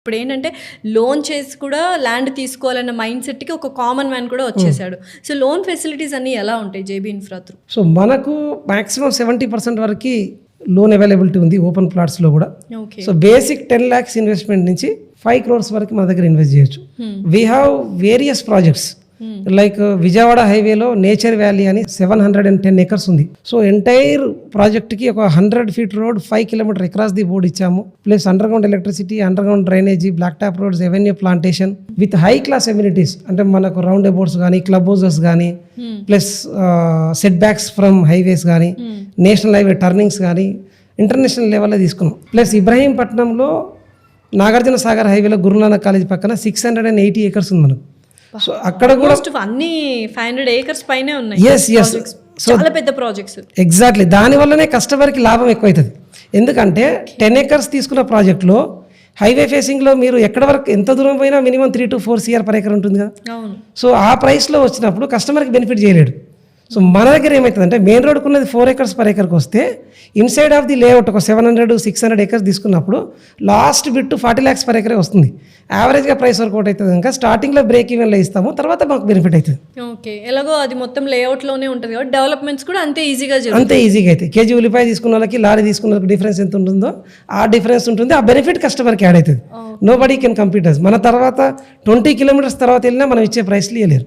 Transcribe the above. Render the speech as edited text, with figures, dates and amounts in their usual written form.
ఇప్పుడేంటంటే లోన్ చేసి కూడా ల్యాండ్ తీసుకోవాలన్న మైండ్ సెట్‌కి ఒక కామన్ మ్యాన్ కూడా వచ్చేసాడు. సో, లోన్ ఫెసిలిటీస్ అన్నీ ఎలా ఉంటాయి జేబీ ఇన్ఫ్రా త్రూ? సో మనకు మాక్సిమం 70% వరకు లోన్ అవైలబిలిటీ ఉంది ఓపెన్ ప్లాట్స్లో కూడా. Okay. So basic 10 lakhs investment నుంచి 5 crores వరకు మన దగ్గర ఇన్వెస్ట్ చేయొచ్చు. We have various projects like Vijayawada హైవేలో నేచర్ వ్యాలీ అని 710 acres ఉంది. సో ఎంటైర్ ప్రాజెక్ట్కి ఒక 100 feet road 5 kilometers across the board ఇచ్చాము. Plus underground electricity, underground drainage, black top roads, avenue plantation with high class amenities. అంటే మనకు roundabouts కానీ, club houses కానీ, plus setbacks from highways కానీ, national highway turnings కానీ international లెవెల్లో తీసుకున్నాం. Plus ఇబ్రహీంపట్నంలో Nagarjuna Sagar హైవేలో గురునానక్ కాలేజ్ పక్కన 680 acres ఉంది మనకు. సో అక్కడ కూడా అన్ని 500 acres పైనే ఉన్నాయి. yes. చాలా పెద్ద ప్రాజెక్ట్స్. ఎగ్జాక్ట్లీ, దానివల్లనే కస్టమర్కి లాభం ఎక్కువవుతుంది. ఎందుకంటే 10 acres తీసుకున్న ప్రాజెక్ట్లో హైవే ఫేసింగ్లో మీరు ఎక్కడ వరకు ఎంత దూరం పోయినా minimum 3 to 4 crore per acre ఉంటుంది కదా. అవును. సో ఆ ప్రైస్లో వచ్చినప్పుడు కస్టమర్కి బెనిఫిట్ చేయలేడు. సో మన దగ్గర ఏమవుతుందంటే మెయిన్ రోడ్కు ఉన్నది 4 acres per acreకి వస్తే ఇన్సైడ్ ఆఫ్ ది లేఅవుట్ ఒక 700-600 acres తీసుకున్నప్పుడు last bit 40 lakhs per acre వస్తుంది. యావరేజ్గా ప్రైస్ వర్కౌట్ అవుతుంది కనుక స్టార్టింగ్లో బ్రేక్ ఈవెన్లో ఇస్తాము, తర్వాత మాకు బెనిఫిట్ అవుతుంది. ఓకే. ఎలాగో అది మొత్తం లేఅవుట్లోనే ఉంటుంది కాబట్టి డెవలప్మెంట్స్ కూడా అంతే ఈజీగా అంతే ఈజీగా అవుతాయి. కేజీ ఉల్లిపాయ తీసుకున్న వాళ్ళకి లారీ తీసుకున్న వాళ్ళకి డిఫరెన్స్ ఎంత ఉంటుందో ఆ డిఫరెన్స్ ఉంటుంది. ఆ బెనిఫిట్ కస్టమర్కి యాడ్ అవుతుంది. నో బడీ కెన్ కంపీట్ అస్. మన తర్వాత 20 kilometers తర్వాత వెళ్ళినా మనం ఇచ్చే ప్రైస్లు ఇవ్వలేరు.